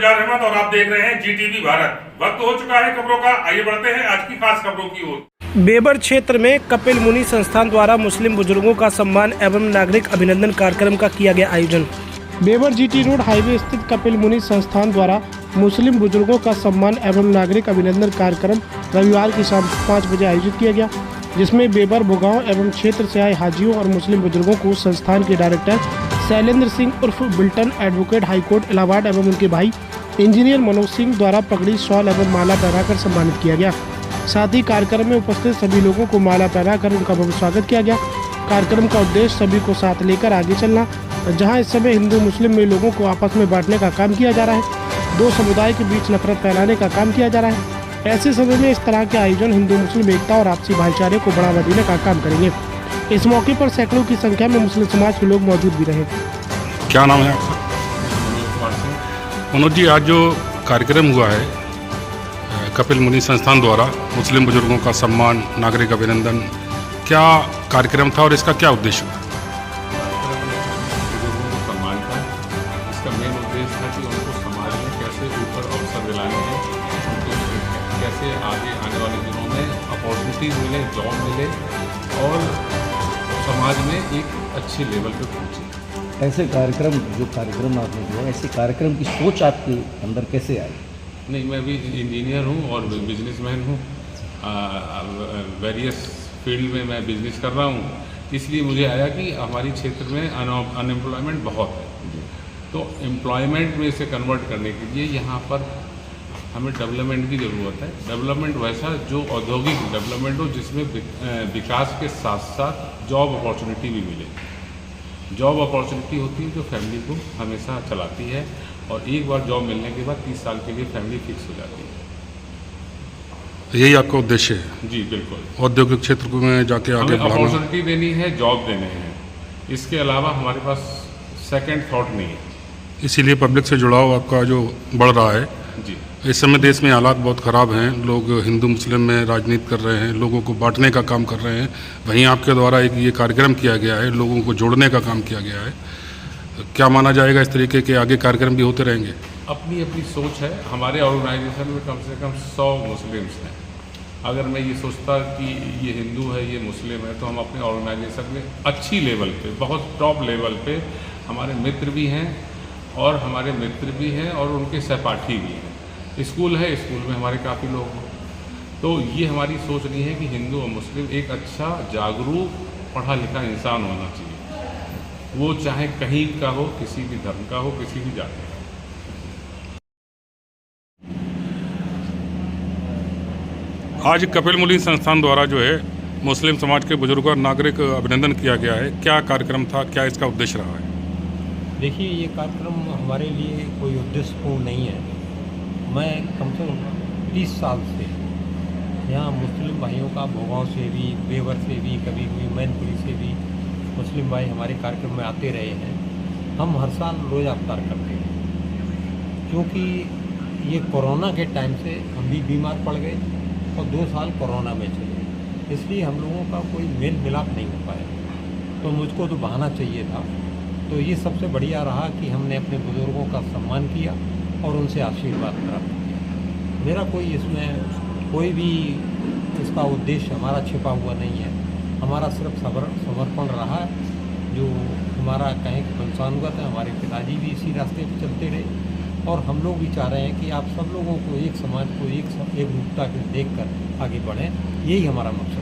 गुलजार अहमद और आप देख रहे हैं जीटीवी भारत। वक्त हो चुका है खबरों का, आइए बढ़ते हैं आज की खास खबरों की ओर। बेबर क्षेत्र में कपिल मुनि संस्थान द्वारा मुस्लिम बुजुर्गों का सम्मान एवं नागरिक अभिनंदन कार्यक्रम का किया गया आयोजन। बेबर जीटी रोड हाईवे स्थित कपिल मुनि संस्थान द्वारा मुस्लिम बुजुर्गों का सम्मान एवं नागरिक अभिनंदन कार्यक्रम रविवार की शाम 5 बजे आयोजित किया गया, जिसमें बेबर भोगांव एवं क्षेत्र से आए हाजियों और मुस्लिम बुजुर्गों को संस्थान के डायरेक्टर शैलेंद्र सिंह उर्फ बिल्टन एडवोकेट हाईकोर्ट इलाहाबाद एवं उनके भाई इंजीनियर मनोज सिंह द्वारा पगड़ी, शॉल एवं माला पहनाकर सम्मानित किया गया। साथ ही कार्यक्रम में उपस्थित सभी लोगों को माला पहनाकर उनका भव्य स्वागत किया गया। कार्यक्रम का उद्देश्य सभी को साथ लेकर आगे चलना, जहां इस समय हिंदू मुस्लिम में लोगों को आपस में बांटने का काम किया जा रहा है, दो समुदाय के बीच नफरत फैलाने का काम किया जा रहा है। ऐसे समय में इस तरह के आयोजन हिंदू मुस्लिम एकता और आपसी भाईचारे को बढ़ावा देने का काम करेंगे। इस मौके पर सैकड़ों की संख्या में मुस्लिम समाज के लोग मौजूद भी रहे। क्या नाम है आपका? मनोज जी, आज जो कार्यक्रम हुआ है कपिल मुनि संस्थान द्वारा मुस्लिम बुजुर्गों का सम्मान, नागरिक अभिनंदन, क्या कार्यक्रम था और इसका क्या उद्देश्य था? बुजुर्गों को सम्मान था। इसका मेन उद्देश्य था कि उनको समाज में कैसे ऊपर अवसर दिलाने हैं, उनको कैसे आगे आने वाले दिनों में अपॉर्चुनिटीज़ मिले, जॉब मिले और समाज में एक अच्छी लेवल पे पहुँचे। ऐसे कार्यक्रम आपने जो ऐसे कार्यक्रम की सोच आपके अंदर कैसे आई? नहीं, मैं भी इंजीनियर हूँ और बिजनेसमैन हूँ। वेरियस फील्ड में मैं बिजनेस कर रहा हूँ, इसलिए मुझे आया कि हमारी क्षेत्र में अनएम्प्लॉयमेंट बहुत है, तो एम्प्लॉयमेंट में इसे कन्वर्ट करने के लिए यहाँ पर हमें डेवलपमेंट की ज़रूरत है। डेवलपमेंट वैसा जो औद्योगिक डेवलपमेंट हो, जिसमें विकास के साथ साथ जॉब अपॉर्चुनिटी भी मिले। जॉब अपॉर्चुनिटी होती है जो फैमिली को हमेशा चलाती है, और एक बार जॉब मिलने के बाद 30 साल के लिए फैमिली फिक्स हो जाती है। यही आपका उद्देश्य है? जी बिल्कुल। औद्योगिक क्षेत्र में जाके आगे हमें अपॉर्चुनिटी देनी है, जॉब देने हैं, इसके अलावा हमारे पास सेकंड थॉट नहीं है। इसीलिए पब्लिक से जुड़ाव आपका जो बढ़ रहा है। जी, इस समय देश में हालात बहुत ख़राब हैं, लोग हिंदू मुस्लिम में राजनीति कर रहे हैं, लोगों को बांटने का काम कर रहे हैं। वहीं आपके द्वारा एक ये कार्यक्रम किया गया है, लोगों को जोड़ने का काम किया गया है। क्या माना जाएगा, इस तरीके के आगे कार्यक्रम भी होते रहेंगे? अपनी अपनी सोच है। हमारे ऑर्गेनाइजेशन में कम से कम 100 मुस्लिम्स हैं। अगर मैं ये सोचता कि ये हिंदू है, ये मुस्लिम है, तो हम अपने ऑर्गेनाइजेशन में अच्छी लेवल पे, बहुत टॉप लेवल पे हमारे मित्र भी हैं और हमारे मित्र भी हैं और उनके सहपाठी भी हैं। स्कूल है, स्कूल में हमारे काफ़ी लोग हैं। तो ये हमारी सोच नहीं है कि हिंदू और मुस्लिम एक अच्छा जागरूक पढ़ा लिखा इंसान होना चाहिए, वो चाहे कहीं का हो, किसी भी धर्म का हो, किसी भी जाति का। आज कपिल मुनि संस्थान द्वारा जो है मुस्लिम समाज के बुजुर्गों और नागरिक अभिनंदन किया गया है, क्या कार्यक्रम था, क्या इसका उद्देश्य रहा है? देखिए, ये कार्यक्रम हमारे लिए कोई उद्देश्यपूर्ण नहीं है। मैं कम से कम 30 साल से यहाँ मुस्लिम भाइयों का भोगांव से भी, बेवर से भी, कभी कभी मैनपुरी से भी मुस्लिम भाई हमारे कार्यक्रम में आते रहे हैं। हम हर साल रोज़ा अफ्तार करते हैं, क्योंकि ये कोरोना के टाइम से हम भी बीमार पड़ गए और 2 साल कोरोना में चले, इसलिए हम लोगों का कोई मेल मिलाप नहीं हो पाया। तो मुझको तो बहाना चाहिए था, तो ये सबसे बढ़िया रहा कि हमने अपने बुज़ुर्गों का सम्मान किया और उनसे आशीर्वाद प्राप्त किया। मेरा कोई इसमें कोई भी इसका उद्देश्य हमारा छिपा हुआ नहीं है। हमारा सिर्फ समर्पण रहा, जो हमारा कहें कि पंचानुगत है। हमारे पिताजी भी इसी रास्ते पर चलते रहे और हम लोग भी चाह रहे हैं कि आप सब लोगों को, एक समाज को एक रूपता के देख कर आगे बढ़ें। यही हमारा मकसद है।